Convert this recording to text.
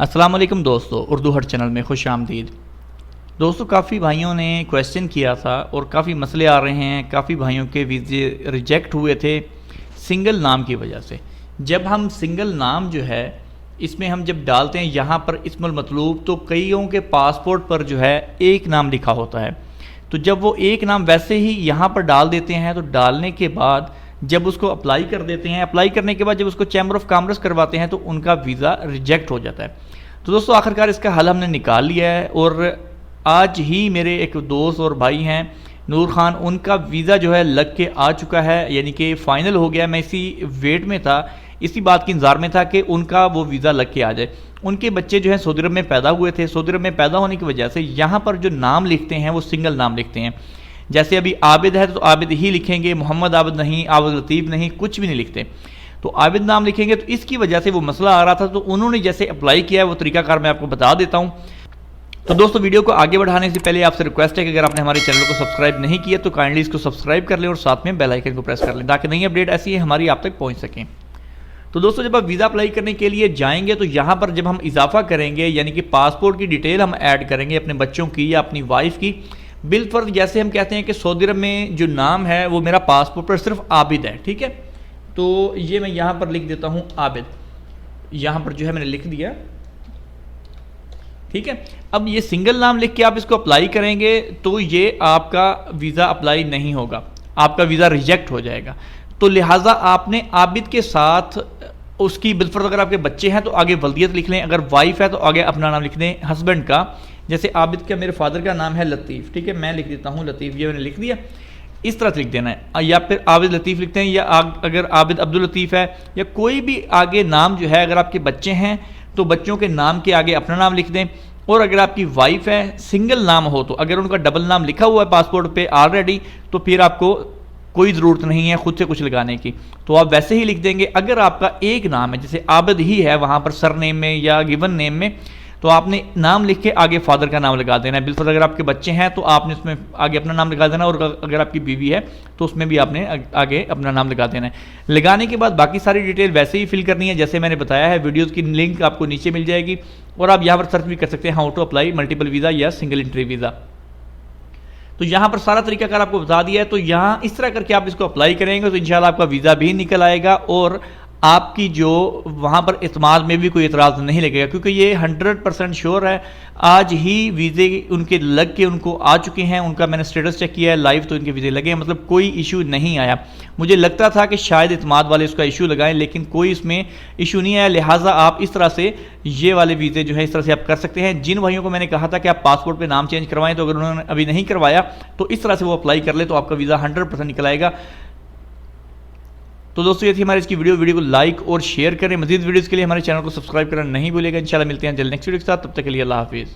अस्सलाम वालेकुम दोस्तों, उर्दू हट चैनल में खुश आमदीद। दोस्तों, काफ़ी भाइयों ने क्वेश्चन किया था और काफ़ी मसले आ रहे हैं। काफ़ी भाइयों के वीज़े रिजेक्ट हुए थे सिंगल नाम की वजह से। जब हम सिंगल नाम जो है इसमें हम जब डालते हैं यहाँ पर इस्मुल मतलूब, तो कईयों के पासपोर्ट पर जो है एक नाम लिखा होता है। तो जब वो एक नाम वैसे ही यहाँ पर डाल देते हैं, तो डालने के बाद जब उसको अप्लाई कर देते हैं, अप्लाई करने के बाद जब उसको चैम्बर ऑफ कॉमर्स करवाते हैं तो उनका वीज़ा रिजेक्ट हो जाता है। तो दोस्तों, आखिरकार इसका हल हमने निकाल लिया है और आज ही मेरे एक दोस्त और भाई हैं नूर खान, उनका वीज़ा जो है लग के आ चुका है, यानी कि फ़ाइनल हो गया। मैं इसी वेट में था, इसी बात के इंतज़ार में था कि उनका वो वीज़ा लग के आ जाए। उनके बच्चे जो हैं सऊदी अरब में पैदा हुए थे। सऊदी अरब में पैदा होने की वजह से यहाँ पर जो नाम लिखते हैं वो सिंगल नाम लिखते हैं। जैसे अभी आबिद है तो आबिद ही लिखेंगे, मोहम्मद आबिद नहीं, आबिद लतीफ़ नहीं, कुछ भी नहीं लिखते, तो आबिद नाम लिखेंगे। तो इसकी वजह से वो मसला आ रहा था, तो उन्होंने जैसे अप्लाई किया है वो तरीकाकार मैं आपको बता देता हूँ। तो दोस्तों, वीडियो को आगे बढ़ाने से पहले आपसे रिक्वेस्ट है कि अगर आपने हमारे चैनल को सब्सक्राइब नहीं किया तो काइंडली इसको सब्सक्राइब कर लें और साथ में बेल आइकन को प्रेस कर लें ताकि नई अपडेट ऐसी है हमारी आप तक पहुँच सकें। तो दोस्तों, जब आप वीज़ा अप्लाई करने के लिए जाएंगे तो यहाँ पर जब हम इजाफा करेंगे, यानी कि पासपोर्ट की डिटेल हम ऐड करेंगे अपने बच्चों की या अपनी वाइफ की, बिलफर्ज जैसे हम कहते हैं कि सऊदी अरब में जो नाम है वो मेरा पासपोर्ट पर सिर्फ आबिद है, ठीक है। तो ये मैं यहाँ पर लिख देता हूँ आबिद, यहाँ पर जो है मैंने लिख दिया, ठीक है। अब ये सिंगल नाम लिख के आप इसको अप्लाई करेंगे तो ये आपका वीज़ा अप्लाई नहीं होगा, आपका वीज़ा रिजेक्ट हो जाएगा। तो लिहाजा आपने आबिद के साथ उसकी बिलफर्ज अगर आपके बच्चे हैं तो आगे वल्दियत लिख लें, अगर वाइफ है तो आगे अपना नाम लिख दें हस्बैंड का। जैसे आबिद का मेरे फादर का नाम है लतीफ़, ठीक है, मैं लिख देता हूँ लतीफ़, ये मैंने लिख दिया। इस तरह से लिख देना है, या फिर आबिद लतीफ़ लिखते हैं, या अगर आबिद अब्दुल लतीफ़ है या कोई भी आगे नाम जो है, अगर आपके बच्चे हैं तो बच्चों के नाम के आगे अपना नाम लिख दें। और अगर आपकी वाइफ है, सिंगल नाम हो, तो अगर उनका डबल नाम लिखा हुआ है पासपोर्ट पे ऑलरेडी, तो फिर आपको कोई ज़रूरत नहीं है खुद से कुछ लगाने की, तो आप वैसे ही लिख देंगे। अगर आपका एक नाम है, जैसे आबिद ही है वहाँ पर सरनेम में या गिवन नेम में, तो आपने नाम लिख के आगे फादर का नाम लगा देना है। बिल्कुल, अगर आपके बच्चे हैं तो आपने उसमें आगे अपना नाम लगा देना, और अगर आपकी बीवी है तो उसमें भी आपने आगे अपना नाम लगा देना है। लगाने के बाद बाकी सारी डिटेल वैसे ही फिल करनी है जैसे मैंने बताया है। वीडियोज़ की लिंक आपको नीचे मिल जाएगी और आप यहाँ पर सर्च भी कर सकते हैं how to apply multiple visa या सिंगल एंट्री वीज़ा। तो यहाँ पर सारा तरीकाकार आपको बता दिया है। तो यहाँ इस तरह करके आप इसको अप्लाई करेंगे तो इंशाल्लाह आपका वीज़ा भी निकल आएगा और आपकी जो वहाँ पर इत्माद में भी कोई एतराज़ नहीं लगेगा, क्योंकि ये 100% श्योर है। आज ही वीज़े उनके लग के उनको आ चुके हैं, उनका मैंने स्टेटस चेक किया है लाइव, तो इनके वीज़े लगे हैं, मतलब कोई इशू नहीं आया। मुझे लगता था कि शायद इत्माद वाले उसका इशू लगाएं, लेकिन कोई इसमें इशू नहीं आया। लिहाजा आप इस तरह से ये वाले वीज़े जो है इस तरह से आप कर सकते हैं। जिन भाइयों को मैंने कहा था कि आप पासपोर्ट पर नाम चेंज करवाएं, तो अगर उन्होंने अभी नहीं करवाया तो इस तरह से वो अप्लाई कर ले तो आपका वीज़ा 100% निकल आएगा। तो दोस्तों, ये थी हमारी इसकी वीडियो को लाइक और शेयर करें। मजीद वीडियोज़ के लिए हमारे चैनल को सब्सक्राइब करना नहीं भूलिएगा। इंशाल्लाह मिलते हैं जल्द नेक्स्ट वीडियो के साथ, तब तक के लिए अल्लाह हाफिज़।